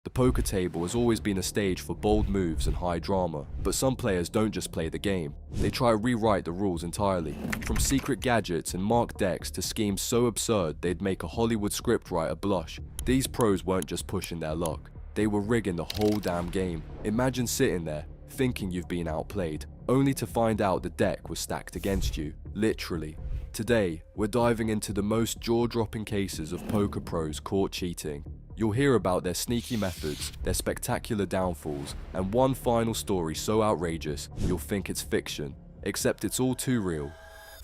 The poker table has always been a stage for bold moves and high drama, but some players don't just play the game. They try to rewrite the rules entirely. From secret gadgets and marked decks to schemes so absurd they'd make a Hollywood scriptwriter blush, these pros weren't just pushing their luck. They were rigging the whole damn game. Imagine sitting there, thinking you've been outplayed, only to find out the deck was stacked against you, literally. Today, we're diving into the most jaw-dropping cases of poker pros caught cheating. You'll hear about their sneaky methods, their spectacular downfalls, and one final story so outrageous you'll think it's fiction, except it's all too real.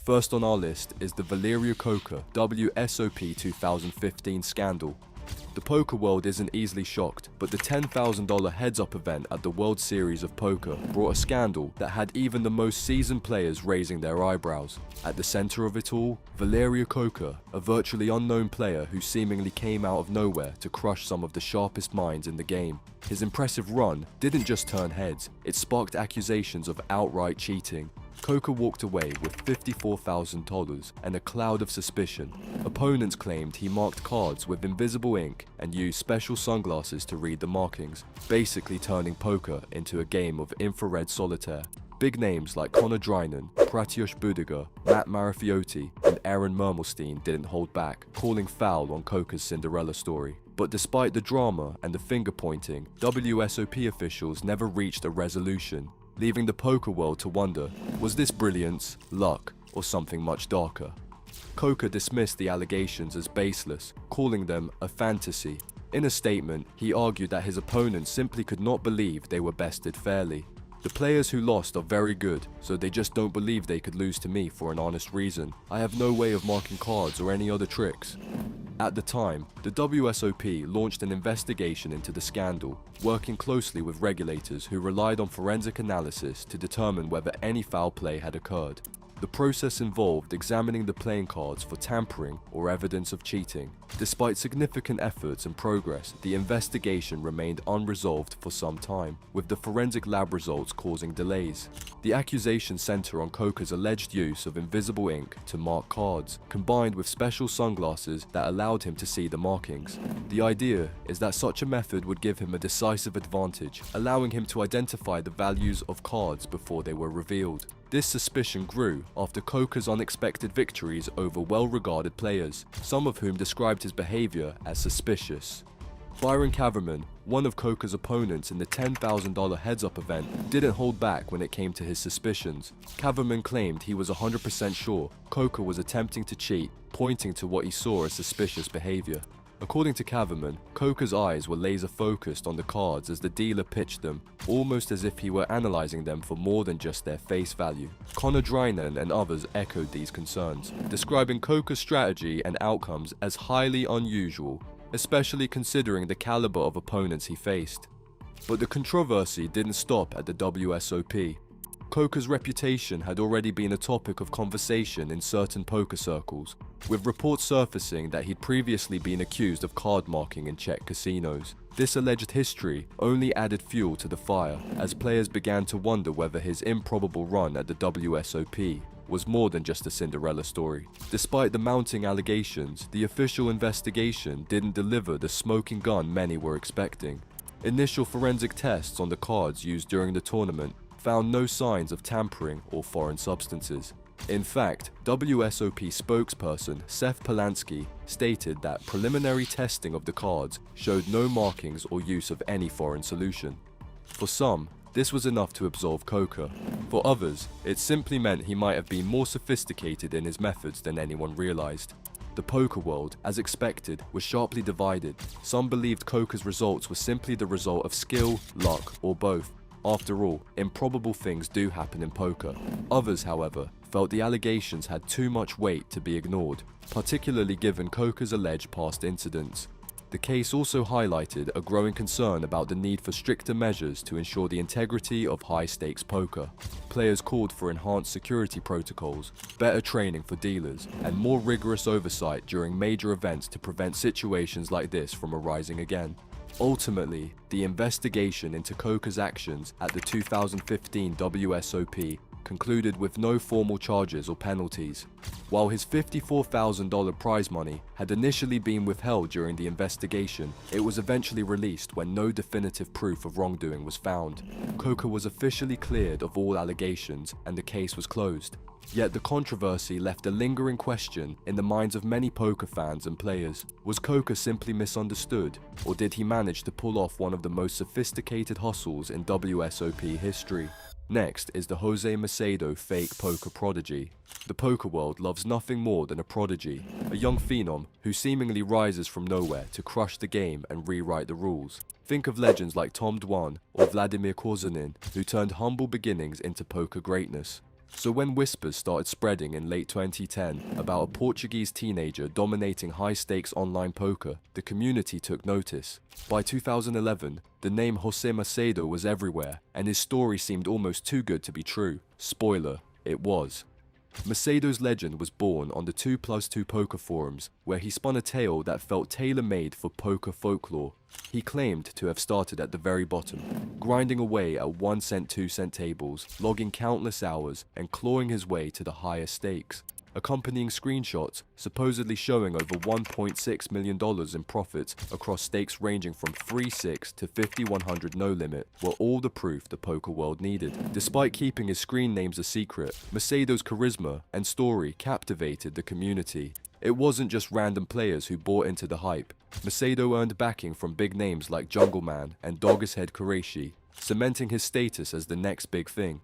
First on our list is the Valeriu Coca WSOP 2015 scandal. The poker world isn't easily shocked, but the $10,000 heads-up event at the World Series of Poker brought a scandal that had even the most seasoned players raising their eyebrows. At the center of it all, Valeriu Coca, a virtually unknown player who seemingly came out of nowhere to crush some of the sharpest minds in the game. His impressive run didn't just turn heads, it sparked accusations of outright cheating. Coca walked away with $54,000 and a cloud of suspicion. Opponents claimed he marked cards with invisible ink and used special sunglasses to read the markings, basically turning poker into a game of infrared solitaire. Big names like Conor Drynan, Pratiusz Budiga, Matt Marafiotti, and Aaron Mermelstein didn't hold back, calling foul on Coca's Cinderella story. But despite the drama and the finger-pointing, WSOP officials never reached a resolution, leaving the poker world to wonder, was this brilliance, luck, or something much darker? Coca dismissed the allegations as baseless, calling them a fantasy. In a statement, he argued that his opponents simply could not believe they were bested fairly. The players who lost are very good, so they just don't believe they could lose to me for an honest reason. I have no way of marking cards or any other tricks. At the time, the WSOP launched an investigation into the scandal, working closely with regulators who relied on forensic analysis to determine whether any foul play had occurred. The process involved examining the playing cards for tampering or evidence of cheating. Despite significant efforts and progress, the investigation remained unresolved for some time, with the forensic lab results causing delays. The accusations center on Coca's alleged use of invisible ink to mark cards, combined with special sunglasses that allowed him to see the markings. The idea is that such a method would give him a decisive advantage, allowing him to identify the values of cards before they were revealed. This suspicion grew after Coca's unexpected victories over well-regarded players, some of whom described his behavior as suspicious. Byron Caverman, one of Coca's opponents in the $10,000 heads-up event, didn't hold back when it came to his suspicions. Caverman claimed he was 100% sure Coca was attempting to cheat, pointing to what he saw as suspicious behavior. According to Caverman, Coca's eyes were laser-focused on the cards as the dealer pitched them, almost as if he were analyzing them for more than just their face value. Conor Drynan and others echoed these concerns, describing Coca's strategy and outcomes as highly unusual, especially considering the caliber of opponents he faced. But the controversy didn't stop at the WSOP. Coca's reputation had already been a topic of conversation in certain poker circles, with reports surfacing that he'd previously been accused of card marking in Czech casinos. This alleged history only added fuel to the fire, as players began to wonder whether his improbable run at the WSOP was more than just a Cinderella story. Despite the mounting allegations, the official investigation didn't deliver the smoking gun many were expecting. Initial forensic tests on the cards used during the tournament found no signs of tampering or foreign substances. In fact, WSOP spokesperson Seth Polanski stated that preliminary testing of the cards showed no markings or use of any foreign solution. For some, this was enough to absolve Coca. For others, it simply meant he might have been more sophisticated in his methods than anyone realized. The poker world, as expected, was sharply divided. Some believed Coca's results were simply the result of skill, luck, or both. After all, improbable things do happen in poker. Others, however, felt the allegations had too much weight to be ignored, particularly given Coca's alleged past incidents. The case also highlighted a growing concern about the need for stricter measures to ensure the integrity of high-stakes poker. Players called for enhanced security protocols, better training for dealers, and more rigorous oversight during major events to prevent situations like this from arising again. Ultimately, the investigation into Coca's actions at the 2015 WSOP concluded with no formal charges or penalties. While his $54,000 prize money had initially been withheld during the investigation, it was eventually released when no definitive proof of wrongdoing was found. Coca was officially cleared of all allegations and the case was closed. Yet the controversy left a lingering question in the minds of many poker fans and players. Was Coca simply misunderstood, or did he manage to pull off one of the most sophisticated hustles in WSOP history? Next is the José Macedo fake poker prodigy. The poker world loves nothing more than a prodigy, a young phenom who seemingly rises from nowhere to crush the game and rewrite the rules. Think of legends like Tom Dwan or Vladimir Korzunin, who turned humble beginnings into poker greatness. So when whispers started spreading in late 2010 about a Portuguese teenager dominating high-stakes online poker, the community took notice. By 2011, the name José Macedo was everywhere, and his story seemed almost too good to be true. Spoiler, it was. Macedo's legend was born on the 2+2 poker forums, where he spun a tale that felt tailor-made for poker folklore. He claimed to have started at the very bottom, grinding away at 1 cent, 2 cent tables, logging countless hours, and clawing his way to the higher stakes. Accompanying screenshots, supposedly showing over $1.6 million in profits across stakes ranging from 3-6 to 50-100 no limit, were all the proof the poker world needed. Despite keeping his screen names a secret, Macedo's charisma and story captivated the community. It wasn't just random players who bought into the hype. Macedo earned backing from big names like Jungleman and Doggershead Qureshi, cementing his status as the next big thing.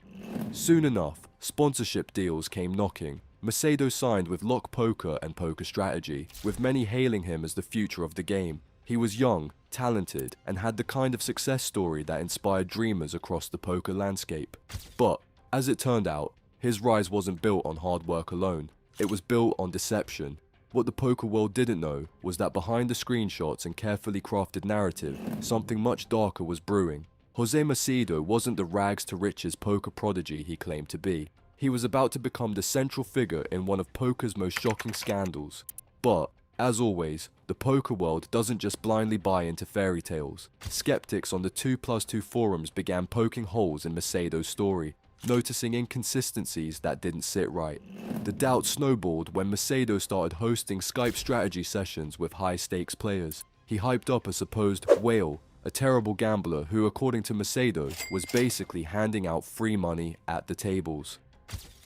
Soon enough, sponsorship deals came knocking. Macedo signed with Lock Poker and Poker Strategy, with many hailing him as the future of the game. He was young, talented, and had the kind of success story that inspired dreamers across the poker landscape. But, as it turned out, his rise wasn't built on hard work alone. It was built on deception. What the poker world didn't know was that behind the screenshots and carefully crafted narrative, something much darker was brewing. José Macedo wasn't the rags to riches poker prodigy he claimed to be. He was about to become the central figure in one of poker's most shocking scandals. But, as always, the poker world doesn't just blindly buy into fairy tales. Skeptics on the 2+2 forums began poking holes in Macedo's story, noticing inconsistencies that didn't sit right. The doubt snowballed when Macedo started hosting Skype strategy sessions with high-stakes players. He hyped up a supposed whale, a terrible gambler who, according to Macedo, was basically handing out free money at the tables.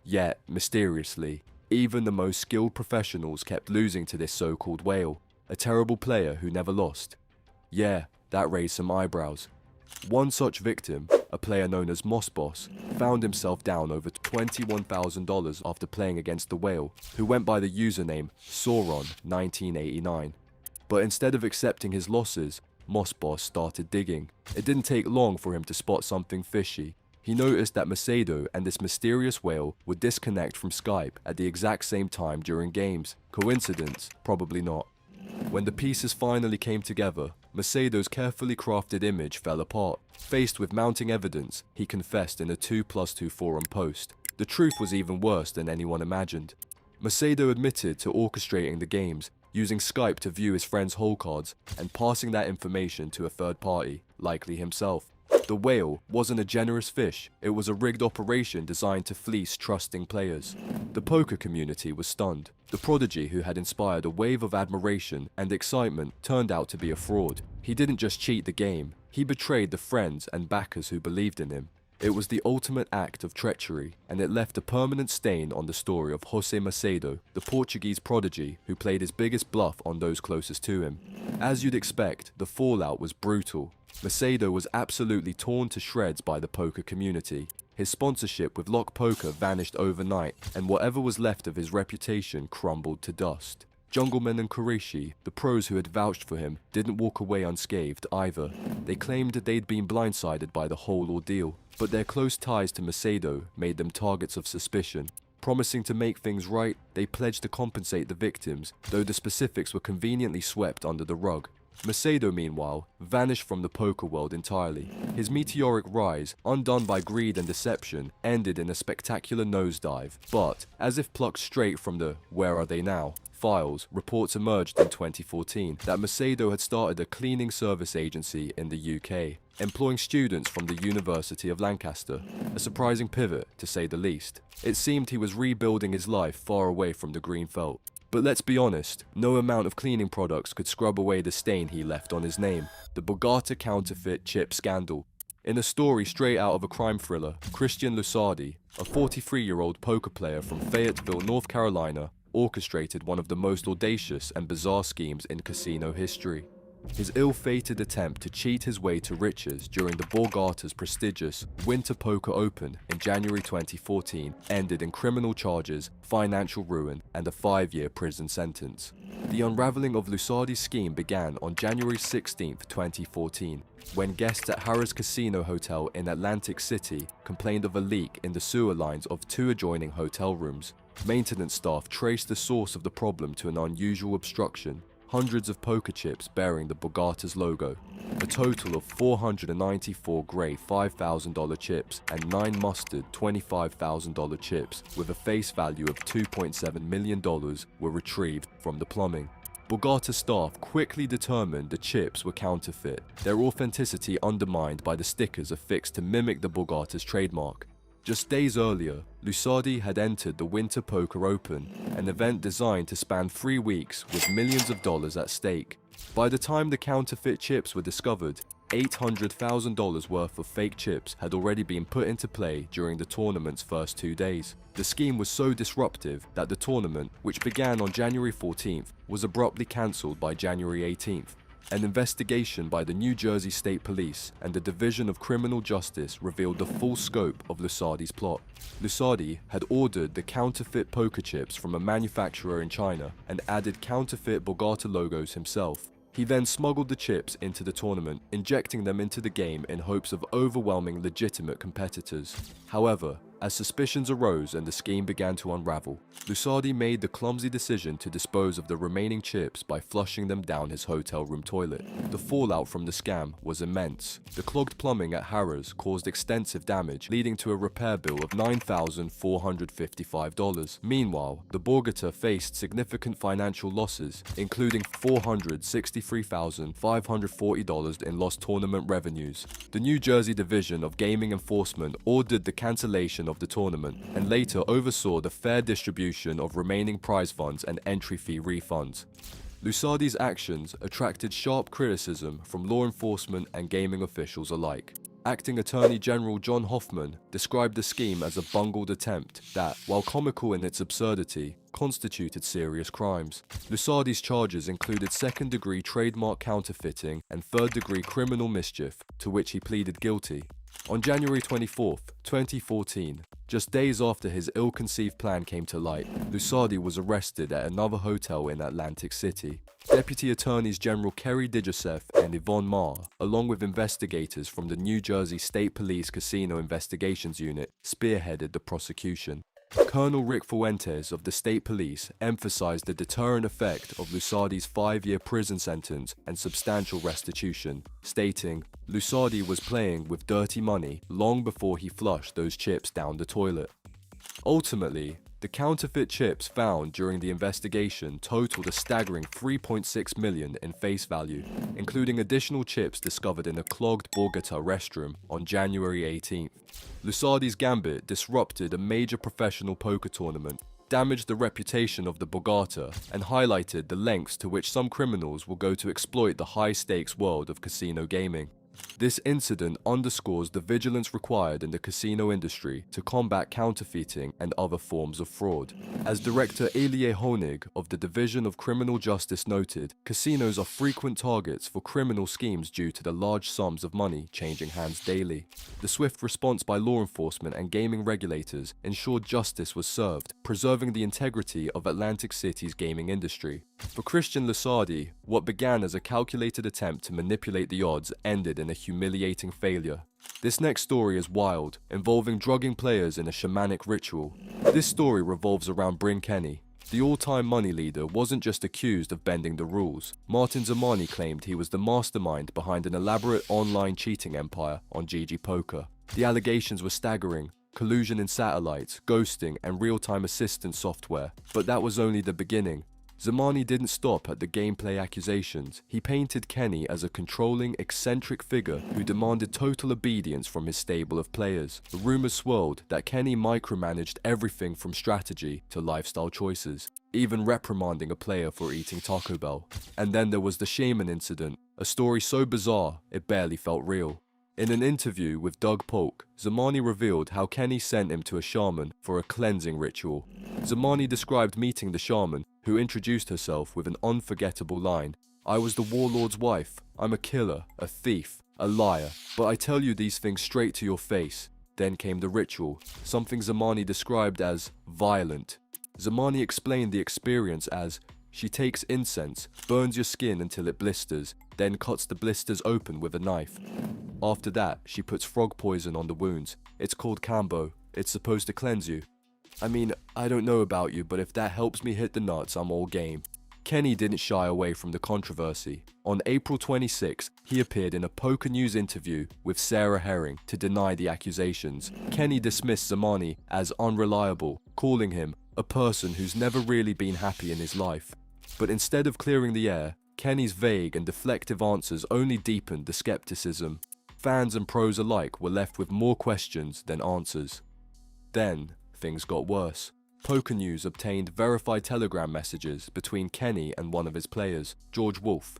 Yet, mysteriously, even the most skilled professionals kept losing to this so-called whale, a terrible player who never lost. Yeah, that raised some eyebrows. One such victim, a player known as Moss Boss, found himself down over $21,000 after playing against the whale, who went by the username Sauron1989. But instead of accepting his losses, Moss Boss started digging. It didn't take long for him to spot something fishy. He noticed that Macedo and this mysterious whale would disconnect from Skype at the exact same time during games. Coincidence? Probably not. When the pieces finally came together, Macedo's carefully crafted image fell apart. Faced with mounting evidence, he confessed in a 2+2 forum post. The truth was even worse than anyone imagined. Macedo admitted to orchestrating the games, using Skype to view his friends' hole cards, and passing that information to a third party, likely himself. The whale wasn't a generous fish, it was a rigged operation designed to fleece trusting players. The poker community was stunned. The prodigy who had inspired a wave of admiration and excitement turned out to be a fraud. He didn't just cheat the game, he betrayed the friends and backers who believed in him. It was the ultimate act of treachery, and it left a permanent stain on the story of José Macedo, the Portuguese prodigy who played his biggest bluff on those closest to him. As you'd expect, the fallout was brutal. Macedo was absolutely torn to shreds by the poker community. His sponsorship with Lock Poker vanished overnight, and whatever was left of his reputation crumbled to dust. Jungleman and Qureshi, the pros who had vouched for him, didn't walk away unscathed either. They claimed that they'd been blindsided by the whole ordeal, but their close ties to Macedo made them targets of suspicion. Promising to make things right, they pledged to compensate the victims, though the specifics were conveniently swept under the rug. Macedo, meanwhile, vanished from the poker world entirely. His meteoric rise, undone by greed and deception, ended in a spectacular nosedive. But, as if plucked straight from the "where are they now" files, reports emerged in 2014 that Macedo had started a cleaning service agency in the UK, employing students from the University of Lancaster. A surprising pivot, to say the least. It seemed he was rebuilding his life far away from the green felt. But let's be honest, no amount of cleaning products could scrub away the stain he left on his name: the Borgata counterfeit chip scandal. In a story straight out of a crime thriller, Christian Lusardi, a 43-year-old poker player from Fayetteville, North Carolina, orchestrated one of the most audacious and bizarre schemes in casino history. His ill-fated attempt to cheat his way to riches during the Borgata's prestigious Winter Poker Open in January 2014 ended in criminal charges, financial ruin, and a 5-year prison sentence. The unraveling of Lusardi's scheme began on January 16, 2014, when guests at Harrah's Casino Hotel in Atlantic City complained of a leak in the sewer lines of 2 adjoining hotel rooms. Maintenance staff traced the source of the problem to an unusual obstruction: hundreds of poker chips bearing the Borgata's logo. A total of 494 grey $5,000 chips and 9 mustard $25,000 chips with a face value of $2.7 million were retrieved from the plumbing. Borgata staff quickly determined the chips were counterfeit, their authenticity undermined by the stickers affixed to mimic the Borgata's trademark. Just days earlier, Lusardi had entered the Winter Poker Open, an event designed to span 3 weeks with millions of dollars at stake. By the time the counterfeit chips were discovered, $800,000 worth of fake chips had already been put into play during the tournament's first 2 days. The scheme was so disruptive that the tournament, which began on January 14th, was abruptly cancelled by January 18th. An investigation by the New Jersey State Police and the Division of Criminal Justice revealed the full scope of Lusardi's plot. Lusardi had ordered the counterfeit poker chips from a manufacturer in China and added counterfeit Borgata logos himself. He then smuggled the chips into the tournament, injecting them into the game in hopes of overwhelming legitimate competitors. However, as suspicions arose and the scheme began to unravel, Lusardi made the clumsy decision to dispose of the remaining chips by flushing them down his hotel room toilet. The fallout from the scam was immense. The clogged plumbing at Harrah's caused extensive damage, leading to a repair bill of $9,455. Meanwhile, the Borgata faced significant financial losses, including $463,540 in lost tournament revenues. The New Jersey Division of Gaming Enforcement ordered the cancellation of the tournament and later oversaw the fair distribution of remaining prize funds and entry fee refunds. Lusardi's actions attracted sharp criticism from law enforcement and gaming officials alike. Acting Attorney General John Hoffman described the scheme as a bungled attempt that, while comical in its absurdity, constituted serious crimes. Lusardi's charges included second-degree trademark counterfeiting and third-degree criminal mischief, to which he pleaded guilty. On January 24, 2014, just days after his ill-conceived plan came to light, Lusardi was arrested at another hotel in Atlantic City. Deputy Attorneys General Kerry Digesef and Yvonne Marr, along with investigators from the New Jersey State Police Casino Investigations Unit, spearheaded the prosecution. Colonel Rick Fuentes of the State Police emphasized the deterrent effect of Lusardi's 5-year prison sentence and substantial restitution, stating, "Lusardi was playing with dirty money long before he flushed those chips down the toilet." Ultimately, the counterfeit chips found during the investigation totaled a staggering $3.6 million in face value, including additional chips discovered in a clogged Borgata restroom on January 18th. Lusardi's gambit disrupted a major professional poker tournament, damaged the reputation of the Borgata, and highlighted the lengths to which some criminals will go to exploit the high-stakes world of casino gaming. This incident underscores the vigilance required in the casino industry to combat counterfeiting and other forms of fraud. As Director Elie Honig of the Division of Criminal Justice noted, casinos are frequent targets for criminal schemes due to the large sums of money changing hands daily. The swift response by law enforcement and gaming regulators ensured justice was served, preserving the integrity of Atlantic City's gaming industry. For Christian Lusardi, what began as a calculated attempt to manipulate the odds ended in a humiliating failure. This next story is wild, involving drugging players in a shamanic ritual. This story revolves around Bryn Kenny. The all-time money leader wasn't just accused of bending the rules. Martin Zamani claimed he was the mastermind behind an elaborate online cheating empire on GG Poker. The allegations were staggering: collusion in satellites, ghosting, and real-time assistance software. But that was only the beginning. Zamani didn't stop at the gameplay accusations. He painted Kenny as a controlling, eccentric figure who demanded total obedience from his stable of players. The rumors swirled that Kenny micromanaged everything from strategy to lifestyle choices, even reprimanding a player for eating Taco Bell. And then there was the shaman incident, a story so bizarre it barely felt real. In an interview with Doug Polk, Zamani revealed how Kenny sent him to a shaman for a cleansing ritual. Zamani described meeting the shaman, who introduced herself with an unforgettable line: "I was the warlord's wife. I'm a killer, a thief, a liar, but I tell you these things straight to your face." Then came the ritual, something Zamani described as violent. Zamani explained the experience as: "She takes incense, burns your skin until it blisters, then cuts the blisters open with a knife. After that, she puts frog poison on the wounds. It's called Kambo. It's supposed to cleanse you. I mean, I don't know about you, but if that helps me hit the nuts, I'm all game." Kenny didn't shy away from the controversy. On April 26, he appeared in a Poker News interview with Sarah Herring to deny the accusations. Kenny dismissed Zamani as unreliable, calling him a person who's never really been happy in his life. But instead of clearing the air, Kenny's vague and deflective answers only deepened the skepticism. Fans and pros alike were left with more questions than answers. Then, things got worse. Poker News obtained verified Telegram messages between Kenny and one of his players, George Wolf.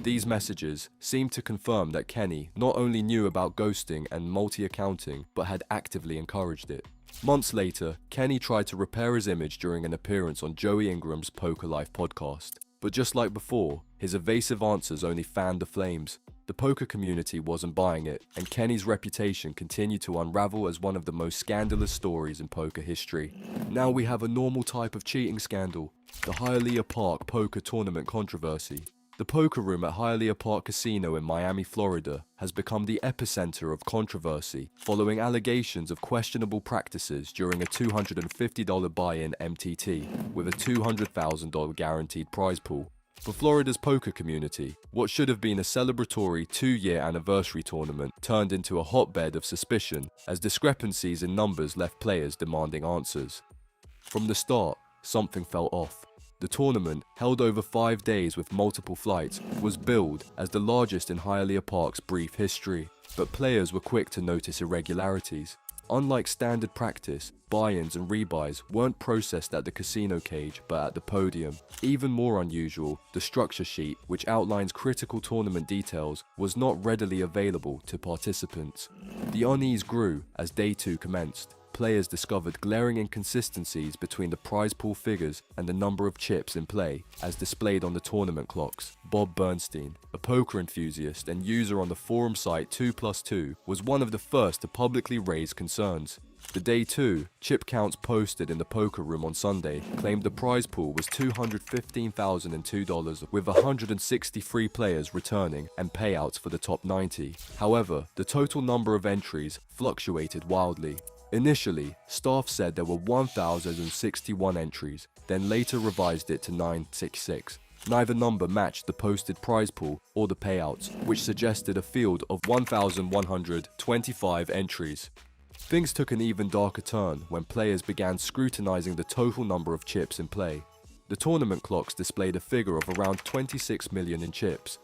These messages seemed to confirm that Kenny not only knew about ghosting and multi-accounting, but had actively encouraged it. Months later, Kenny tried to repair his image during an appearance on Joey Ingram's Poker Life podcast. But just like before, his evasive answers only fanned the flames. The poker community wasn't buying it, and Kenny's reputation continued to unravel as one of the most scandalous stories in poker history. Now we have a normal type of cheating scandal, the Hialeah Park poker tournament controversy. The poker room at Hialeah Park Casino in Miami, Florida, has become the epicenter of controversy following allegations of questionable practices during a $250 buy-in MTT with a $200,000 guaranteed prize pool. For Florida's poker community, what should have been a celebratory 2-year anniversary tournament turned into a hotbed of suspicion as discrepancies in numbers left players demanding answers. From the start, something felt off. The tournament, held over 5 days with multiple flights, was billed as the largest in Hialeah Park's brief history, but players were quick to notice irregularities. Unlike standard practice, buy-ins and rebuys weren't processed at the casino cage but at the podium. Even more unusual, the structure sheet, which outlines critical tournament details, was not readily available to participants. The unease grew as Day 2 commenced. Players discovered glaring inconsistencies between the prize pool figures and the number of chips in play, as displayed on the tournament clocks. Bob Bernstein, a poker enthusiast and user on the forum site 2plus2, was one of the first to publicly raise concerns. The Day 2 chip counts posted in the poker room on Sunday claimed the prize pool was $215,002, with 163 players returning and payouts for the top 90. However, the total number of entries fluctuated wildly. Initially, staff said there were 1,061 entries, then later revised it to 966. Neither number matched the posted prize pool or the payouts, which suggested a field of 1,125 entries. Things took an even darker turn when players began scrutinizing the total number of chips in play. The tournament clocks displayed a figure of around 26 million in chips,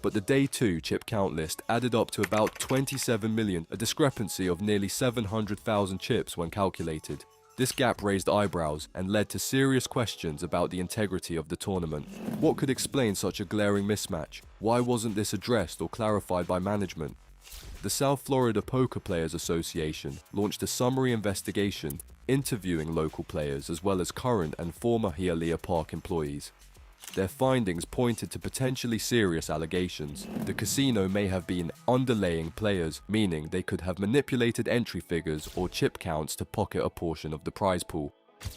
but the Day 2 chip count list added up to about 27 million, a discrepancy of nearly 700,000 chips when calculated. This gap raised eyebrows and led to serious questions about the integrity of the tournament. What could explain such a glaring mismatch? Why wasn't this addressed or clarified by management? The South Florida Poker Players Association launched a summary investigation, interviewing local players as well as current and former Hialeah Park employees. Their findings pointed to potentially serious allegations. The casino may have been underlaying players, meaning they could have manipulated entry figures or chip counts to pocket a portion of the prize pool.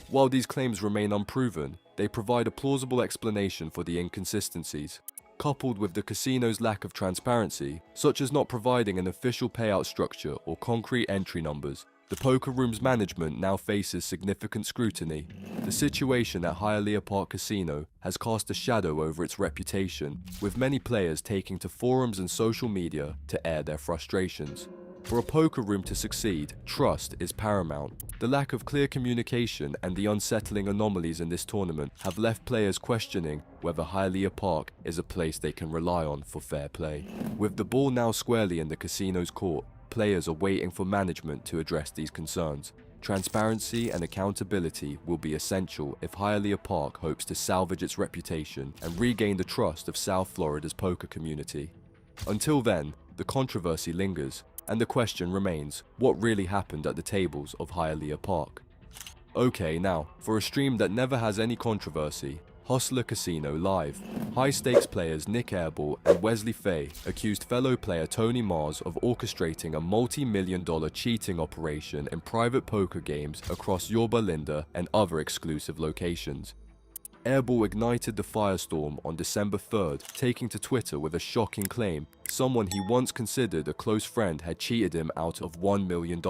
While these claims remain unproven, they provide a plausible explanation for the inconsistencies. Coupled with the casino's lack of transparency, such as not providing an official payout structure or concrete entry numbers, The poker room's management now faces significant scrutiny. The situation at Hialeah Park Casino has cast a shadow over its reputation, with many players taking to forums and social media to air their frustrations. For a poker room to succeed, trust is paramount. The lack of clear communication and the unsettling anomalies in this tournament have left players questioning whether Hialeah Park is a place they can rely on for fair play. With the ball now squarely in the casino's court, players are waiting for management to address these concerns. Transparency and accountability will be essential if Hialeah Park hopes to salvage its reputation and regain the trust of South Florida's poker community. Until then, the controversy lingers, and the question remains, what really happened at the tables of Hialeah Park? Okay, now, for a stream that never has any controversy, Hustler Casino Live. High-stakes players Nick Airball and Wesley Fay accused fellow player Tony Mars of orchestrating a multi-million-dollar cheating operation in private poker games across Yorba Linda and other exclusive locations. Airball ignited the firestorm on December 3rd, taking to Twitter with a shocking claim someone he once considered a close friend had cheated him out of $1 million.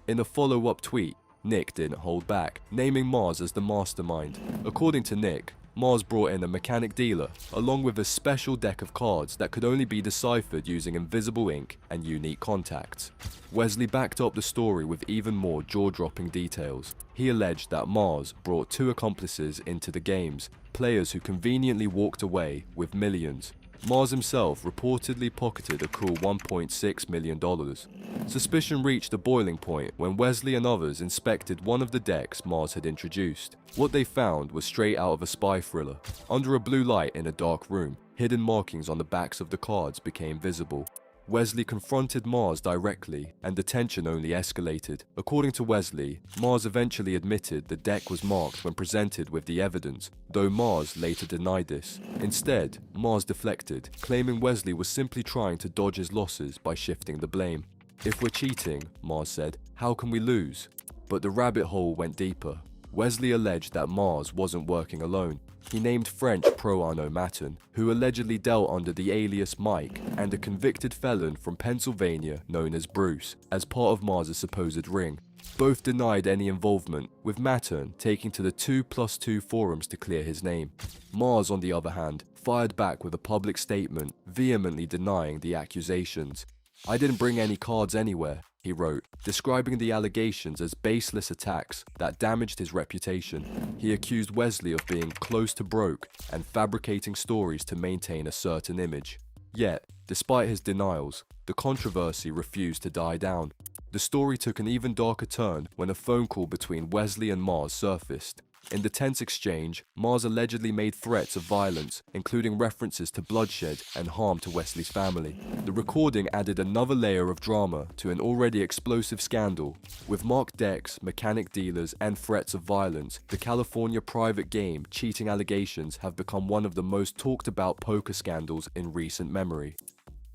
In a follow-up tweet, Nick didn't hold back, naming Mars as the mastermind. According to Nick, Mars brought in a mechanic dealer, along with a special deck of cards that could only be deciphered using invisible ink and unique contacts. Wesley backed up the story with even more jaw-dropping details. He alleged that Mars brought 2 accomplices into the games, players who conveniently walked away with millions. Mars himself reportedly pocketed a cool $1.6 million. Suspicion reached a boiling point when Wesley and others inspected one of the decks Mars had introduced. What they found was straight out of a spy thriller. Under a blue light in a dark room, hidden markings on the backs of the cards became visible. Wesley confronted Mars directly, and the tension only escalated. According to Wesley, Mars eventually admitted the deck was marked when presented with the evidence, though Mars later denied this. Instead, Mars deflected, claiming Wesley was simply trying to dodge his losses by shifting the blame. "If we're cheating," Mars said, "how can we lose?" But the rabbit hole went deeper. Wesley alleged that Mars wasn't working alone. He named French pro Arnaud Maton, who allegedly dealt under the alias Mike, and a convicted felon from Pennsylvania known as Bruce, as part of Mars' supposed ring. Both denied any involvement, with Maton taking to the 2+2 forums to clear his name. Mars, on the other hand, fired back with a public statement, vehemently denying the accusations. "I didn't bring any cards anywhere," he wrote, describing the allegations as baseless attacks that damaged his reputation. He accused Wesley of being close to broke and fabricating stories to maintain a certain image. Yet, despite his denials, the controversy refused to die down. The story took an even darker turn when a phone call between Wesley and Mars surfaced. In the tense exchange, Mars allegedly made threats of violence, including references to bloodshed and harm to Wesley's family. The recording added another layer of drama to an already explosive scandal. With marked decks, mechanic dealers, and threats of violence, the California private game cheating allegations have become one of the most talked about poker scandals in recent memory.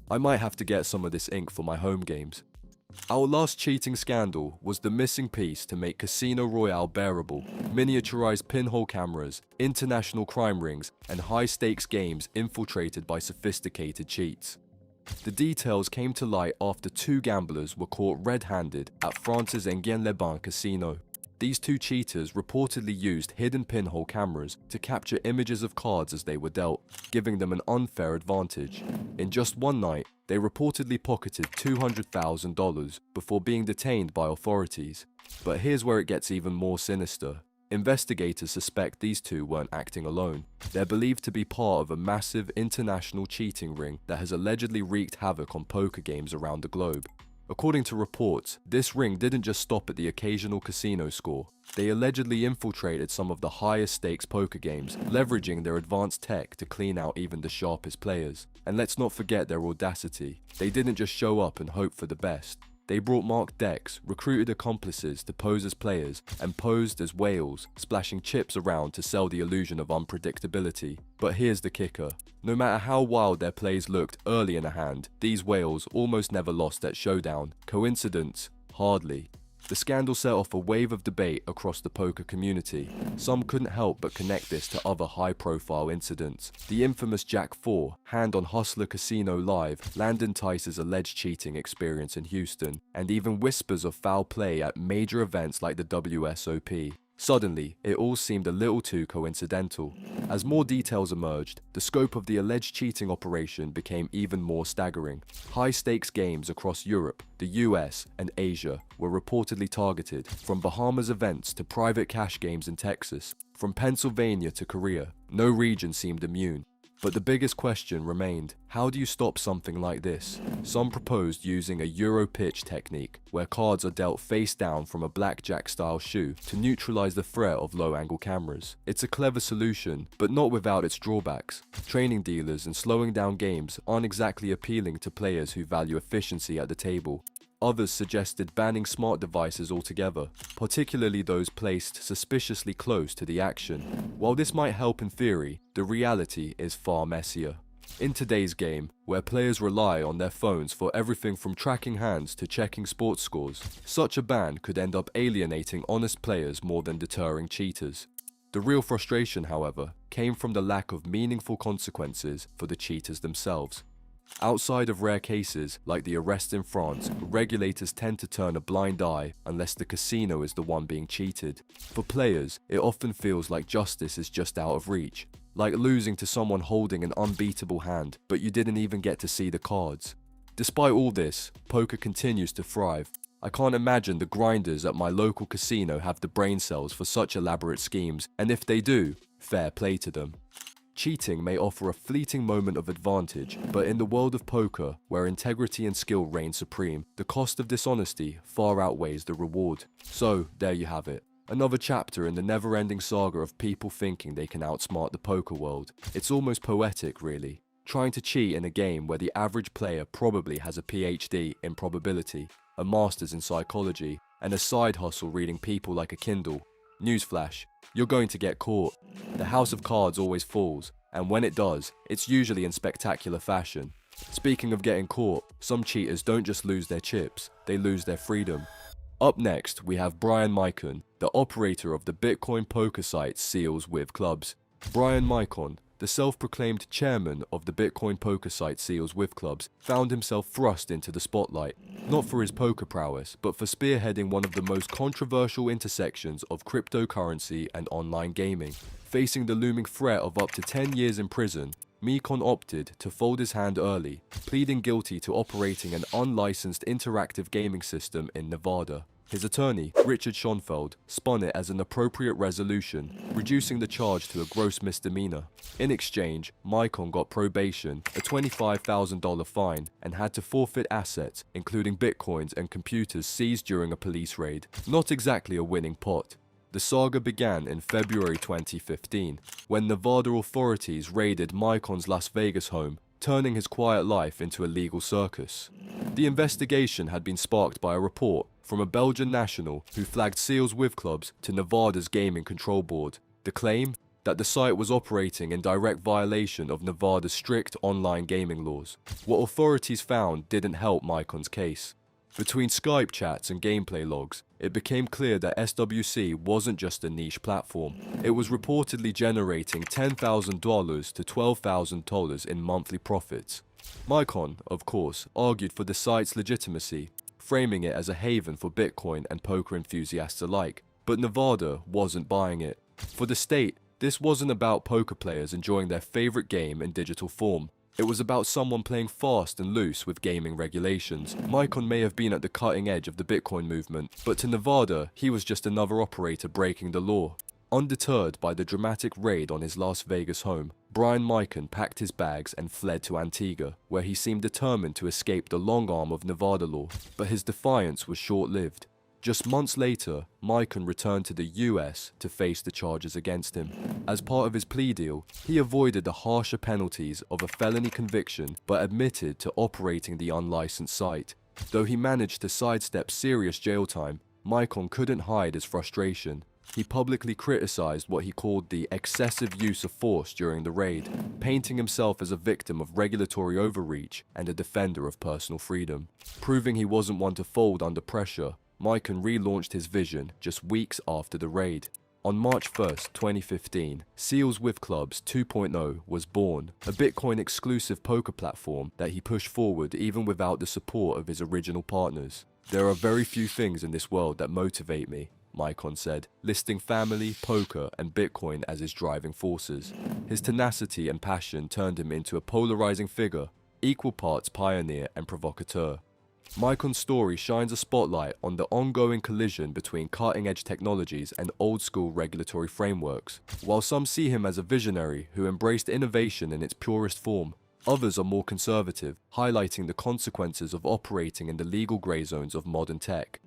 I might have to get some of this ink for my home games. Our last cheating scandal was the missing piece to make Casino Royale bearable: miniaturized pinhole cameras, international crime rings, and high-stakes games infiltrated by sophisticated cheats. The details came to light after 2 gamblers were caught red-handed at France's Enghien-les-Bains casino. These 2 cheaters reportedly used hidden pinhole cameras to capture images of cards as they were dealt, giving them an unfair advantage. In just one night, they reportedly pocketed $200,000 before being detained by authorities. But here's where it gets even more sinister. Investigators suspect these 2 weren't acting alone. They're believed to be part of a massive international cheating ring that has allegedly wreaked havoc on poker games around the globe. According to reports, this ring didn't just stop at the occasional casino score. They allegedly infiltrated some of the highest stakes poker games, leveraging their advanced tech to clean out even the sharpest players. And let's not forget their audacity. They didn't just show up and hope for the best. They brought marked decks, recruited accomplices to pose as players, and posed as whales, splashing chips around to sell the illusion of unpredictability. But here's the kicker. No matter how wild their plays looked early in a hand, these whales almost never lost at showdown. Coincidence? Hardly. The scandal set off a wave of debate across the poker community. Some couldn't help but connect this to other high-profile incidents. The infamous Jack 4, hand on Hustler Casino Live, Landon Tice's alleged cheating experience in Houston, and even whispers of foul play at major events like the WSOP. Suddenly, it all seemed a little too coincidental. As more details emerged, the scope of the alleged cheating operation became even more staggering. High-stakes games across Europe, the US, and Asia were reportedly targeted, from Bahamas events to private cash games in Texas, from Pennsylvania to Korea. No region seemed immune. But the biggest question remained, how do you stop something like this? Some proposed using a Euro pitch technique, where cards are dealt face down from a blackjack-style shoe to neutralize the threat of low-angle cameras. It's a clever solution, but not without its drawbacks. Training dealers and slowing down games aren't exactly appealing to players who value efficiency at the table. Others suggested banning smart devices altogether, particularly those placed suspiciously close to the action. While this might help in theory, the reality is far messier. In today's game, where players rely on their phones for everything from tracking hands to checking sports scores, such a ban could end up alienating honest players more than deterring cheaters. The real frustration, however, came from the lack of meaningful consequences for the cheaters themselves. Outside of rare cases, like the arrest in France, regulators tend to turn a blind eye unless the casino is the one being cheated. For players, it often feels like justice is just out of reach, like losing to someone holding an unbeatable hand, but you didn't even get to see the cards. Despite all this, poker continues to thrive. I can't imagine the grinders at my local casino have the brain cells for such elaborate schemes, and if they do, fair play to them. Cheating may offer a fleeting moment of advantage, but in the world of poker, where integrity and skill reign supreme, the cost of dishonesty far outweighs the reward. So, there you have it. Another chapter in the never-ending saga of people thinking they can outsmart the poker world. It's almost poetic, really. Trying to cheat in a game where the average player probably has a PhD in probability, a master's in psychology, and a side hustle reading people like a Kindle. Newsflash, you're going to get caught. The house of cards always falls, and when it does, it's usually in spectacular fashion. Speaking of getting caught, some cheaters don't just lose their chips, they lose their freedom. Up next, we have Bryan Micon, the operator of the Bitcoin poker site Seals with Clubs. Bryan Micon, the self-proclaimed chairman of the Bitcoin poker site Seals with Clubs, found himself thrust into the spotlight, not for his poker prowess, but for spearheading one of the most controversial intersections of cryptocurrency and online gaming. Facing the looming threat of up to 10 years in prison, Micon opted to fold his hand early, pleading guilty to operating an unlicensed interactive gaming system in Nevada. His attorney, Richard Schonfeld, spun it as an appropriate resolution, reducing the charge to a gross misdemeanor. In exchange, Micon got probation, a $25,000 fine, and had to forfeit assets, including bitcoins and computers seized during a police raid. Not exactly a winning pot. The saga began in February 2015, when Nevada authorities raided Micon's Las Vegas home, turning his quiet life into a legal circus. The investigation had been sparked by a report from a Belgian national who flagged Seals with Clubs to Nevada's Gaming Control Board. The claim? That the site was operating in direct violation of Nevada's strict online gaming laws. What authorities found didn't help Micon's case. Between Skype chats and gameplay logs, it became clear that SWC wasn't just a niche platform. It was reportedly generating $10,000 to $12,000 in monthly profits. Micon, of course, argued for the site's legitimacy, framing it as a haven for Bitcoin and poker enthusiasts alike. But Nevada wasn't buying it. For the state, this wasn't about poker players enjoying their favorite game in digital form. It was about someone playing fast and loose with gaming regulations. Micon may have been at the cutting edge of the Bitcoin movement, but to Nevada, he was just another operator breaking the law. Undeterred by the dramatic raid on his Las Vegas home, Bryan Micon packed his bags and fled to Antigua, where he seemed determined to escape the long arm of Nevada law. But his defiance was short-lived. Just months later, Micon returned to the US to face the charges against him. As part of his plea deal, he avoided the harsher penalties of a felony conviction but admitted to operating the unlicensed site. Though he managed to sidestep serious jail time, Micon couldn't hide his frustration. He publicly criticized what he called the excessive use of force during the raid, painting himself as a victim of regulatory overreach and a defender of personal freedom. Proving he wasn't one to fold under pressure, Micon relaunched his vision just weeks after the raid. On March 1st, 2015, Seals with Clubs 2.0 was born, a Bitcoin-exclusive poker platform that he pushed forward even without the support of his original partners. "There are very few things in this world that motivate me," Micon said, listing family, poker, and Bitcoin as his driving forces. His tenacity and passion turned him into a polarizing figure, equal parts pioneer and provocateur. Micon's story shines a spotlight on the ongoing collision between cutting-edge technologies and old-school regulatory frameworks. While some see him as a visionary who embraced innovation in its purest form, others are more conservative, highlighting the consequences of operating in the legal grey zones of modern tech.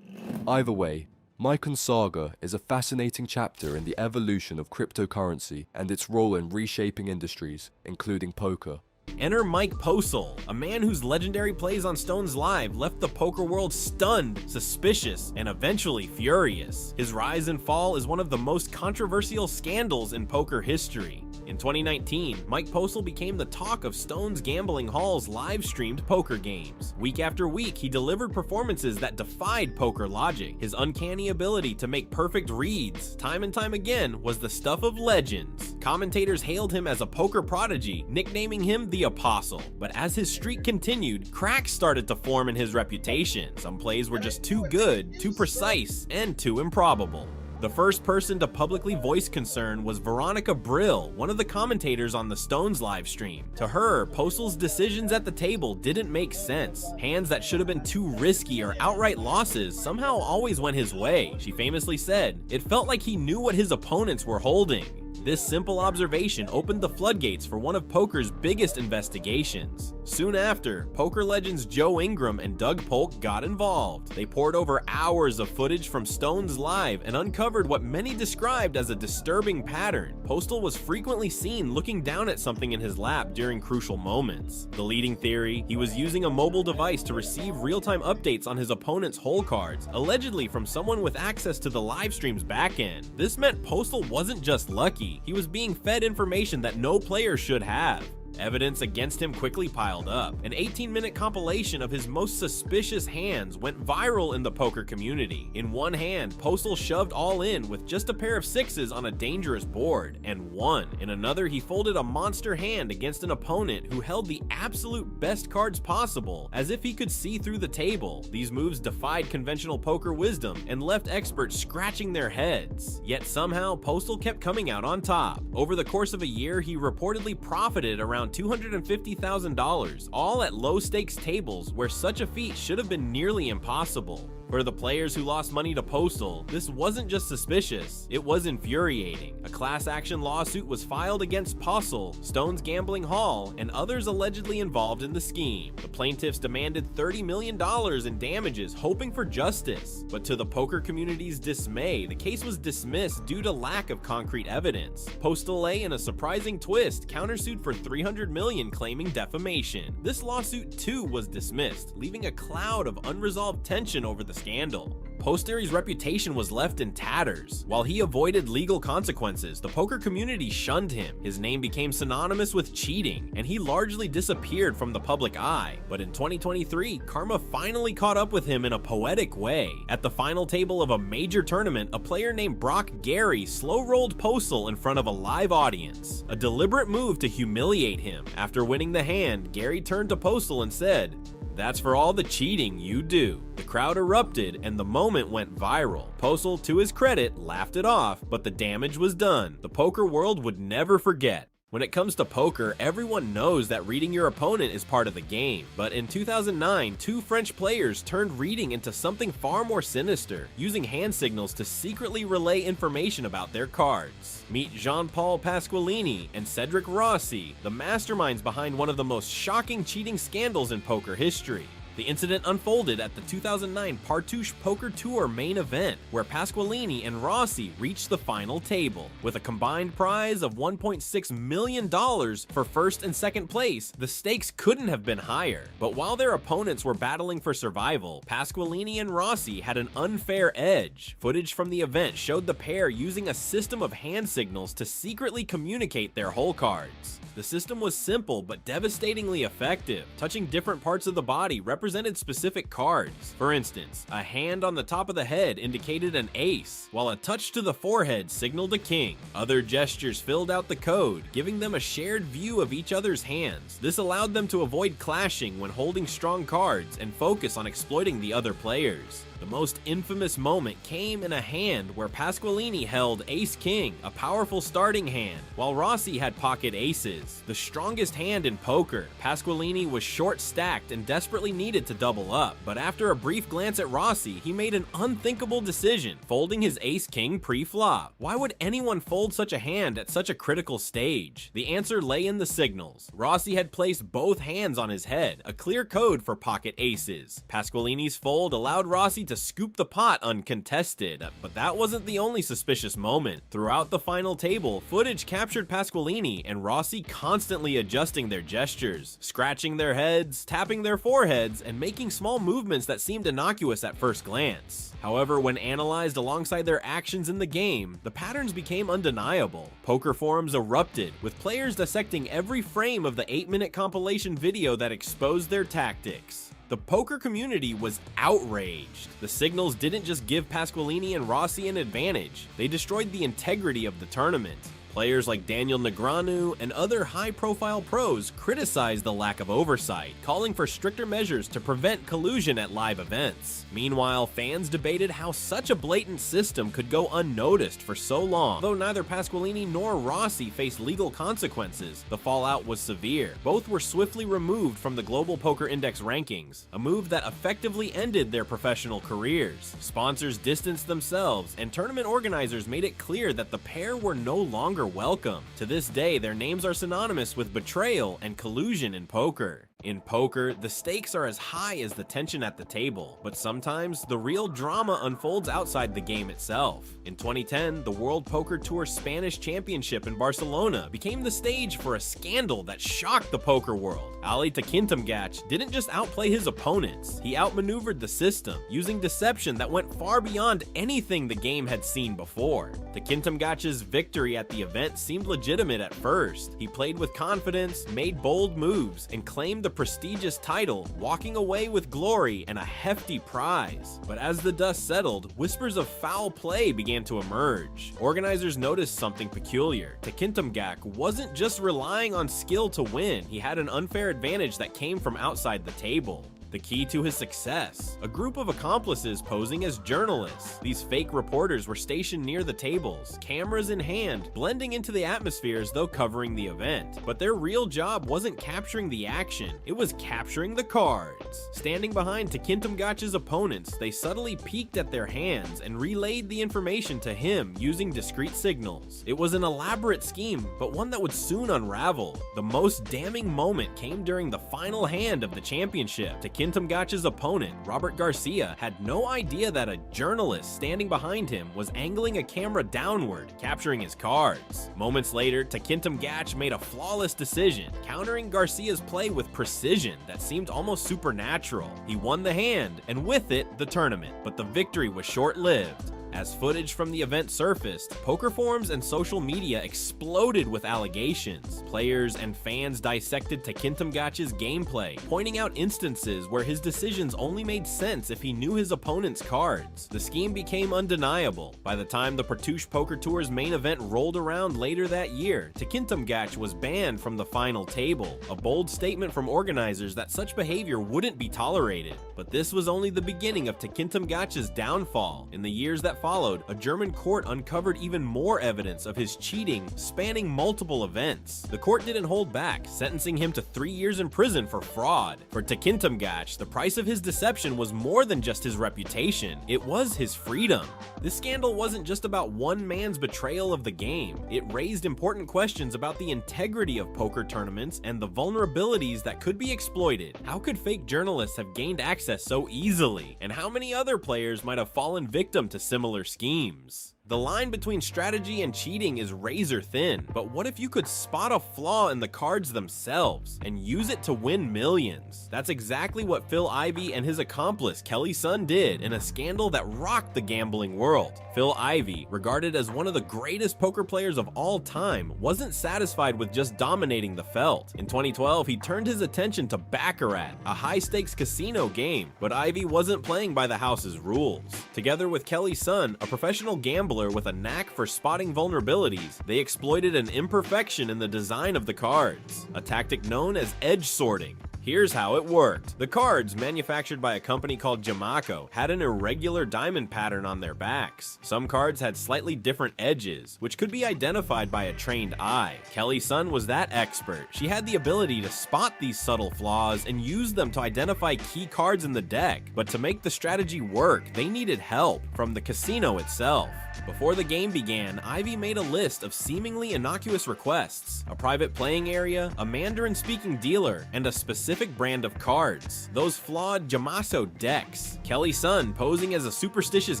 Either way, Micon's saga is a fascinating chapter in the evolution of cryptocurrency and its role in reshaping industries, including poker. Enter Mike Postle, a man whose legendary plays on Stones Live left the poker world stunned, suspicious, and eventually furious. His rise and fall is one of the most controversial scandals in poker history. In 2019, Mike Postle became the talk of Stone's Gambling Hall's live-streamed poker games. Week after week, he delivered performances that defied poker logic. His uncanny ability to make perfect reads, time and time again, was the stuff of legends. Commentators hailed him as a poker prodigy, nicknaming him the Apostle. But as his streak continued, cracks started to form in his reputation. Some plays were just too good, too precise, and too improbable. The first person to publicly voice concern was Veronica Brill, one of the commentators on the Stones live stream. To her, Postle's decisions at the table didn't make sense. Hands that should have been too risky or outright losses somehow always went his way. She famously said, "It felt like he knew what his opponents were holding." This simple observation opened the floodgates for one of poker's biggest investigations. Soon after, poker legends Joe Ingram and Doug Polk got involved. They poured over hours of footage from Stones Live and uncovered what many described as a disturbing pattern. Postle was frequently seen looking down at something in his lap during crucial moments. The leading theory, he was using a mobile device to receive real-time updates on his opponent's hole cards, allegedly from someone with access to the live stream's backend. This meant Postle wasn't just lucky. He was being fed information that no player should have. Evidence against him quickly piled up. An 18-minute compilation of his most suspicious hands went viral in the poker community. In one hand, Postle shoved all in with just a pair of sixes on a dangerous board, and won. In another, he folded a monster hand against an opponent who held the absolute best cards possible, as if he could see through the table. These moves defied conventional poker wisdom and left experts scratching their heads. Yet somehow, Postle kept coming out on top. Over the course of a year, he reportedly profited around $250,000, all at low-stakes tables where such a feat should have been nearly impossible. For the players who lost money to Postle, this wasn't just suspicious, it was infuriating. A class action lawsuit was filed against Postle, Stone's Gambling Hall, and others allegedly involved in the scheme. The plaintiffs demanded $30 million in damages, hoping for justice. But to the poker community's dismay, the case was dismissed due to lack of concrete evidence. Postle, in a surprising twist, countersued for $300 million, claiming defamation. This lawsuit too was dismissed, leaving a cloud of unresolved tension over the scandal. Postle's reputation was left in tatters. While he avoided legal consequences, the poker community shunned him. His name became synonymous with cheating, and he largely disappeared from the public eye. But in 2023, karma finally caught up with him in a poetic way. At the final table of a major tournament, a player named Brock Gary slow-rolled Postle in front of a live audience, a deliberate move to humiliate him. After winning the hand, Gary turned to Postle and said, "That's for all the cheating you do." The crowd erupted and the moment went viral. Postle, to his credit, laughed it off, but the damage was done. The poker world would never forget. When it comes to poker, everyone knows that reading your opponent is part of the game. But in 2009, two French players turned reading into something far more sinister, using hand signals to secretly relay information about their cards. Meet Jean-Paul Pasqualini and Cedric Rossi, the masterminds behind one of the most shocking cheating scandals in poker history. The incident unfolded at the 2009 Partouche Poker Tour main event, where Pasqualini and Rossi reached the final table. With a combined prize of $1.6 million for first and second place, the stakes couldn't have been higher. But while their opponents were battling for survival, Pasqualini and Rossi had an unfair edge. Footage from the event showed the pair using a system of hand signals to secretly communicate their hole cards. The system was simple but devastatingly effective, touching different parts of the body representing represented specific cards. For instance, a hand on the top of the head indicated an ace, while a touch to the forehead signaled a king. Other gestures filled out the code, giving them a shared view of each other's hands. This allowed them to avoid clashing when holding strong cards and focus on exploiting the other players. The most infamous moment came in a hand where Pasqualini held ace-king, a powerful starting hand, while Rossi had pocket aces, the strongest hand in poker. Pasqualini was short-stacked and desperately needed to double up, but after a brief glance at Rossi, he made an unthinkable decision, folding his ace-king pre-flop. Why would anyone fold such a hand at such a critical stage? The answer lay in the signals. Rossi had placed both hands on his head, a clear code for pocket aces. Pasqualini's fold allowed Rossi to scoop the pot uncontested, but that wasn't the only suspicious moment. Throughout the final table, footage captured Pasqualini and Rossi constantly adjusting their gestures, scratching their heads, tapping their foreheads, and making small movements that seemed innocuous at first glance. However, when analyzed alongside their actions in the game, the patterns became undeniable. Poker forums erupted, with players dissecting every frame of the 8-minute compilation video that exposed their tactics. The poker community was outraged. The signals didn't just give Pasqualini and Rossi an advantage, they destroyed the integrity of the tournament. Players like Daniel Negreanu and other high-profile pros criticized the lack of oversight, calling for stricter measures to prevent collusion at live events. Meanwhile, fans debated how such a blatant system could go unnoticed for so long. Though neither Pasqualini nor Rossi faced legal consequences, the fallout was severe. Both were swiftly removed from the Global Poker Index rankings, a move that effectively ended their professional careers. Sponsors distanced themselves, and tournament organizers made it clear that the pair were no longer welcome. To this day, their names are synonymous with betrayal and collusion in poker. In poker, the stakes are as high as the tension at the table, but sometimes the real drama unfolds outside the game itself. In 2010, the World Poker Tour Spanish Championship in Barcelona became the stage for a scandal that shocked the poker world. Ali Takintamgach didn't just outplay his opponents, he outmaneuvered the system, using deception that went far beyond anything the game had seen before. Takintamgach's victory at the event seemed legitimate at first. He played with confidence, made bold moves, and claimed the prestigious title, walking away with glory and a hefty prize. But as the dust settled, whispers of foul play began to emerge. Organizers noticed something peculiar. Takintamgach wasn't just relying on skill to win, he had an unfair advantage that came from outside the table. The key to his success: a group of accomplices posing as journalists. These fake reporters were stationed near the tables, cameras in hand, blending into the atmosphere as though covering the event. But their real job wasn't capturing the action, it was capturing the cards. Standing behind Takintamgach's opponents, they subtly peeked at their hands and relayed the information to him using discrete signals. It was an elaborate scheme, but one that would soon unravel. The most damning moment came during the final hand of the championship. Takintamgach's opponent, Robert Garcia, had no idea that a journalist standing behind him was angling a camera downward, capturing his cards. Moments later, Takintamgach made a flawless decision, countering Garcia's play with precision that seemed almost supernatural. He won the hand, and with it, the tournament, but the victory was short-lived. As footage from the event surfaced, poker forums and social media exploded with allegations. Players and fans dissected Takintamgach's gameplay, pointing out instances where his decisions only made sense if he knew his opponent's cards. The scheme became undeniable. By the time the Partouche Poker Tour's main event rolled around later that year, Takintamgach was banned from the final table, a bold statement from organizers that such behavior wouldn't be tolerated. But this was only the beginning of Takintamgach's downfall. In the years that followed, a German court uncovered even more evidence of his cheating, spanning multiple events. The court didn't hold back, sentencing him to 3 years in prison for fraud. For Takintamgach, the price of his deception was more than just his reputation, it was his freedom. This scandal wasn't just about one man's betrayal of the game, it raised important questions about the integrity of poker tournaments and the vulnerabilities that could be exploited. How could fake journalists have gained access so easily? And how many other players might have fallen victim to similar schemes? The line between strategy and cheating is razor thin, but what if you could spot a flaw in the cards themselves and use it to win millions? That's exactly what Phil Ivey and his accomplice Kelly Sun did in a scandal that rocked the gambling world. Phil Ivey, regarded as one of the greatest poker players of all time, wasn't satisfied with just dominating the felt. In 2012, he turned his attention to Baccarat, a high-stakes casino game, but Ivey wasn't playing by the house's rules. Together with Kelly Sun, a professional gambler with a knack for spotting vulnerabilities, they exploited an imperfection in the design of the cards, a tactic known as edge sorting. Here's how it worked. The cards, manufactured by a company called Jamaco, had an irregular diamond pattern on their backs. Some cards had slightly different edges, which could be identified by a trained eye. Kelly Sun was that expert. She had the ability to spot these subtle flaws and use them to identify key cards in the deck. But to make the strategy work, they needed help from the casino itself. Before the game began, Ivey made a list of seemingly innocuous requests: a private playing area, a Mandarin-speaking dealer, and a specific brand of cards, those flawed Jamaso decks. Kelly Sun, posing as a superstitious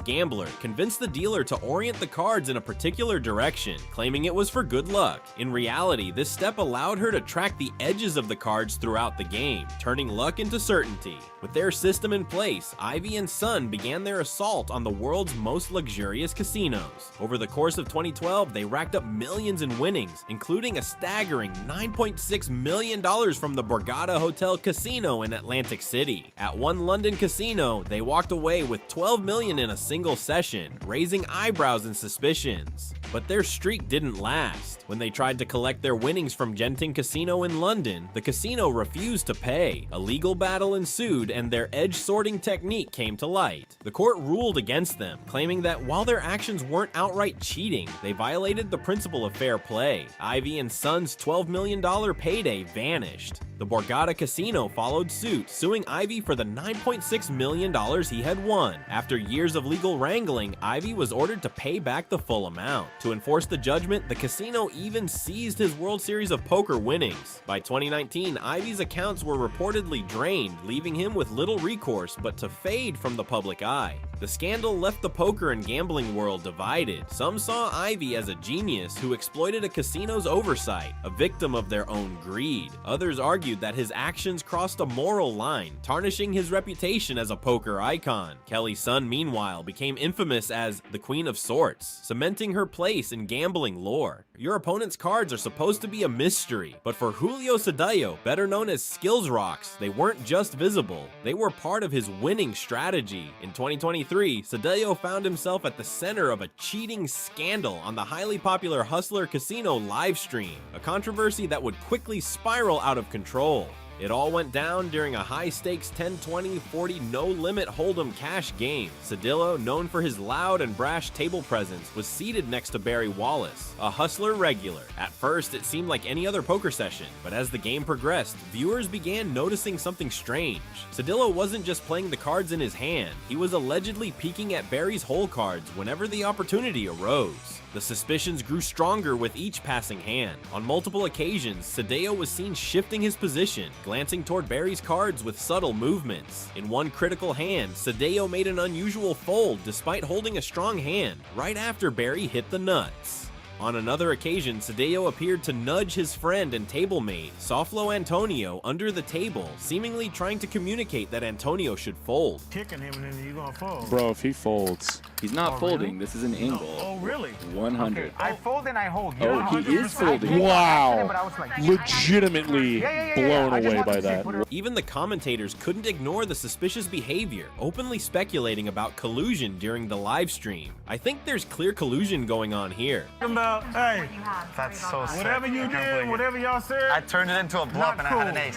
gambler, convinced the dealer to orient the cards in a particular direction, claiming it was for good luck. In reality, this step allowed her to track the edges of the cards throughout the game, turning luck into certainty. With their system in place, Ivey and Sun began their assault on the world's most luxurious casinos. Over the course of 2012, they racked up millions in winnings, including a staggering $9.6 million from the Borgata Hotel Casino in Atlantic City. At one London casino, they walked away with $12 million in a single session, raising eyebrows and suspicions. But their streak didn't last. When they tried to collect their winnings from Genting Casino in London, the casino refused to pay. A legal battle ensued and their edge sorting technique came to light. The court ruled against them, claiming that while their actions weren't outright cheating, they violated the principle of fair play. Ivey and Sun's $12 million payday vanished. The Borgata Casino followed suit, suing Ivey for the $9.6 million he had won. After years of legal wrangling, Ivey was ordered to pay back the full amount. To enforce the judgment, the casino even seized his World Series of Poker winnings. By 2019, Ivey's accounts were reportedly drained, leaving him with little recourse but to fade from the public eye. The scandal left the poker and gambling world divided. Some saw Ivey as a genius who exploited a casino's oversight, a victim of their own greed. Others argued that his actions crossed a moral line, tarnishing his reputation as a poker icon. Kelly Sun, meanwhile, became infamous as the Queen of Sorts, cementing her place in gambling lore. Your opponent's cards are supposed to be a mystery, but for Julio Cedillo, better known as Skills Rocks, they weren't just visible, they were part of his winning strategy. In 2023, Cedillo found himself at the center of a cheating scandal on the highly popular Hustler Casino livestream, a controversy that would quickly spiral out of control. It all went down during a high-stakes 10-20-40 no-limit hold'em cash game. Cedillo, known for his loud and brash table presence, was seated next to Barry Wallace, a Hustler regular. At first, it seemed like any other poker session, but as the game progressed, viewers began noticing something strange. Cedillo wasn't just playing the cards in his hand, he was allegedly peeking at Barry's hole cards whenever the opportunity arose. The suspicions grew stronger with each passing hand. On multiple occasions, Cedillo was seen shifting his position, glancing toward Barry's cards with subtle movements. In one critical hand, Cedillo made an unusual fold despite holding a strong hand, right after Barry hit the nuts. On another occasion, Cedillo appeared to nudge his friend and table mate, Soflo Antonio, under the table, seemingly trying to communicate that Antonio should fold. Kicking him and then you're gonna fold. Bro, if he folds. He's not folding. Really? This is an angle. Oh, really? 100. Okay. I fold and I hold. Oh, he is folding. Wow. Legitimately blown away by that. Even the commentators couldn't ignore the suspicious behavior, openly speculating about collusion during the live stream. I think there's clear collusion going on here. Hey, That's so sick. whatever you did, whatever y'all said, I turned it into a bluff and I had an ace.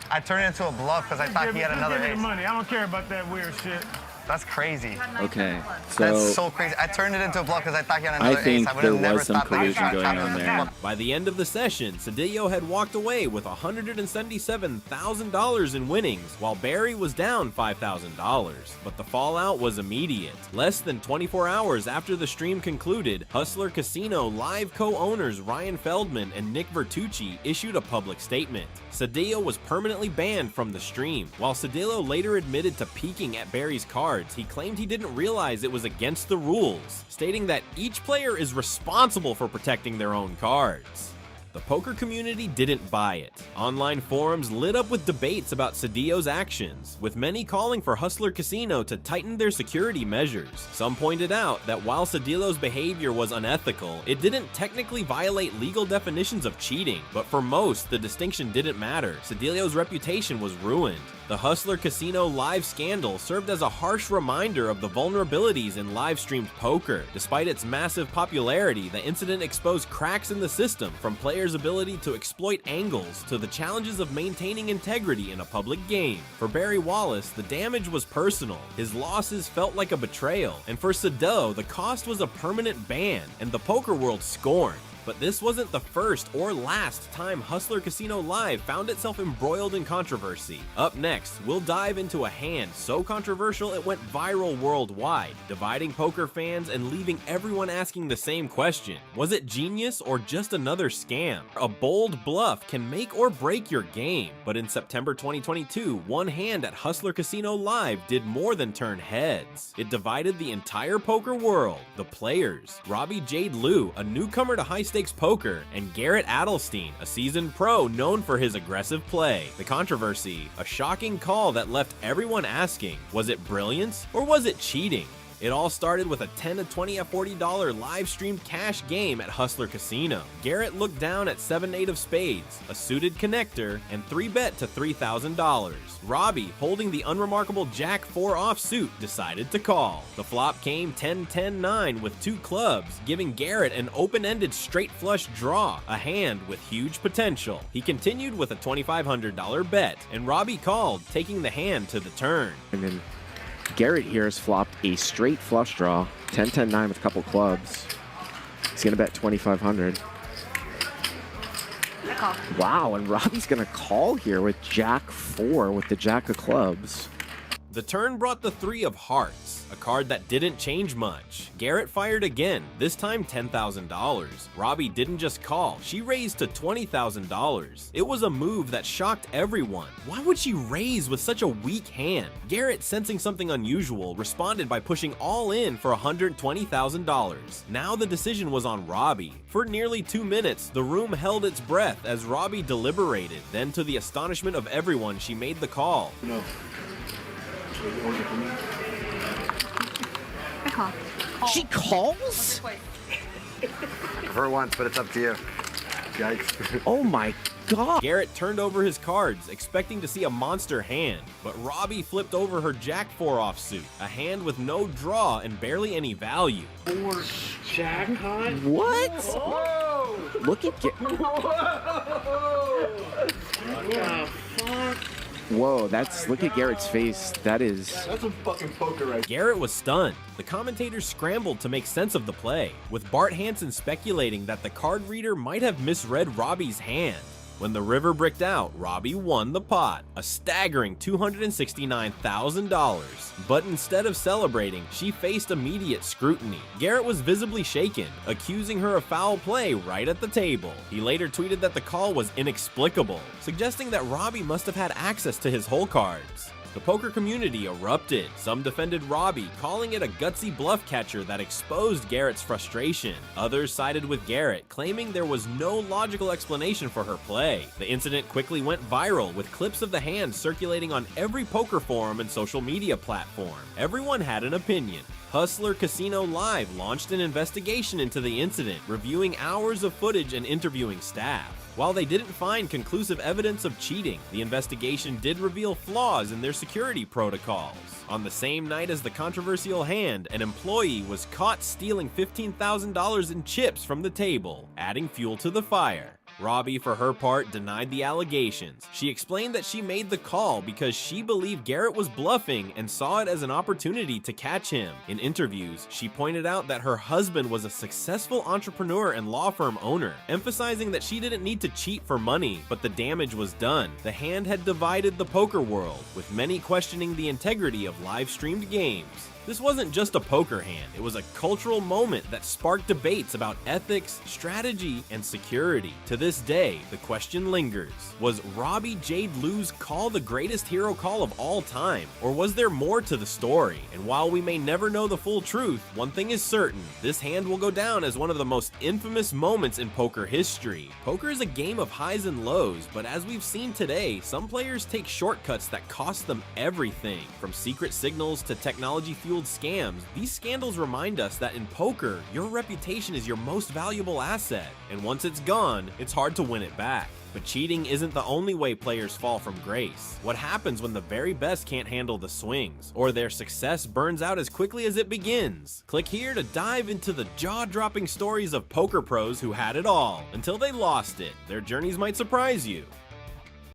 I turned it into a bluff because I thought he had another give me the ace. money. I don't care about that weird shit. That's crazy. Okay, That's so so crazy. I turned it into a bluff because I thought he had another I think ace. I would there have never was some thought that he collusion was going tapping on the there. flop. By the end of the session, Cedillo had walked away with $177,000 in winnings, while Barry was down $5,000. But the fallout was immediate. Less than 24 hours after the stream concluded, Hustler Casino live co-owners Ryan Feldman and Nick Vertucci issued a public statement. Cedillo was permanently banned from the stream, while Cedillo later admitted to peeking at Barry's cards cards, he claimed he didn't realize it was against the rules, stating that each player is responsible for protecting their own cards. The poker community didn't buy it. Online forums lit up with debates about Cedillo's actions, with many calling for Hustler Casino to tighten their security measures. Some pointed out that while Cedillo's behavior was unethical, it didn't technically violate legal definitions of cheating, but for most, the distinction didn't matter. Cedillo's reputation was ruined. The Hustler Casino live scandal served as a harsh reminder of the vulnerabilities in live-streamed poker. Despite its massive popularity, the incident exposed cracks in the system, from players' ability to exploit angles to the challenges of maintaining integrity in a public game. For Barry Wallace, the damage was personal. His losses felt like a betrayal, and for Cedillo, the cost was a permanent ban, and the poker world scorned. But this wasn't the first or last time Hustler Casino Live found itself embroiled in controversy. Up next, we'll dive into a hand so controversial it went viral worldwide, dividing poker fans and leaving everyone asking the same question: was it genius or just another scam? A bold bluff can make or break your game. But in September 2022, one hand at Hustler Casino Live did more than turn heads. It divided the entire poker world. The players, Robbie Jade Liu, a newcomer to high-stakes poker, and Garrett Adelstein, a seasoned pro known for his aggressive play. The controversy, a shocking call that left everyone asking, was it brilliance or was it cheating? It all started with a 10 to 20 at $40 live-streamed cash game at Hustler Casino. Garrett looked down at 7-8 of spades, a suited connector, and 3-bet to $3,000. Robbie, holding the unremarkable Jack-4 offsuit, decided to call. The flop came 10-10-9 with 2 clubs, giving Garrett an open-ended straight flush draw, a hand with huge potential. He continued with a $2,500 bet, and Robbie called, taking the hand to the turn. And then Garrett here has flopped a straight flush draw, 10-10-9 with a couple clubs. He's gonna bet 2,500. Wow, and Robbie's gonna call here with Jack-4 with the Jack of clubs. The turn brought the 3 of hearts, a card that didn't change much. Garrett fired again, this time $10,000. Robbie didn't just call, she raised to $20,000. It was a move that shocked everyone. Why would she raise with such a weak hand? Garrett, sensing something unusual, responded by pushing all in for $120,000. Now the decision was on Robbie. For nearly 2 minutes, the room held its breath as Robbie deliberated. Then, to the astonishment of everyone, she made the call. No. She calls? For once, but it's up to you. Yikes. Oh my god. Garrett turned over his cards, expecting to see a monster hand, but Robbie flipped over her Jack-4 offsuit, a hand with no draw and barely any value. Or Jack Hot? What? Look at Whoa, look at Garrett's face. That's some fucking poker right there. Garrett was stunned. The commentators scrambled to make sense of the play, with Bart Hansen speculating that the card reader might have misread Robbie's hand. When the river bricked out, Robbie won the pot, a staggering $269,000. But instead of celebrating, she faced immediate scrutiny. Garrett was visibly shaken, accusing her of foul play right at the table. He later tweeted that the call was inexplicable, suggesting that Robbie must have had access to his hole cards. The poker community erupted. Some defended Robbie, calling it a gutsy bluff catcher that exposed Garrett's frustration. Others sided with Garrett, claiming there was no logical explanation for her play. The incident quickly went viral, with clips of the hand circulating on every poker forum and social media platform. Everyone had an opinion. Hustler Casino Live launched an investigation into the incident, reviewing hours of footage and interviewing staff. While they didn't find conclusive evidence of cheating, the investigation did reveal flaws in their security protocols. On the same night as the controversial hand, an employee was caught stealing $15,000 in chips from the table, adding fuel to the fire. Robbie, for her part, denied the allegations. She explained that she made the call because she believed Garrett was bluffing and saw it as an opportunity to catch him. In interviews, she pointed out that her husband was a successful entrepreneur and law firm owner, emphasizing that she didn't need to cheat for money, but the damage was done. The hand had divided the poker world, with many questioning the integrity of live-streamed games. This wasn't just a poker hand, it was a cultural moment that sparked debates about ethics, strategy, and security. To this day, the question lingers. Was Robbie Jade Lou's call the greatest hero call of all time? Or was there more to the story? And while we may never know the full truth, one thing is certain, this hand will go down as one of the most infamous moments in poker history. Poker is a game of highs and lows, but as we've seen today, some players take shortcuts that cost them everything. From secret signals to technology-fueled scams, these scandals remind us that in poker, your reputation is your most valuable asset, and once it's gone, it's hard to win it back. But cheating isn't the only way players fall from grace. What happens when the very best can't handle the swings, or their success burns out as quickly as it begins? Click here to dive into the jaw-dropping stories of poker pros who had it all, until they lost it. Their journeys might surprise you.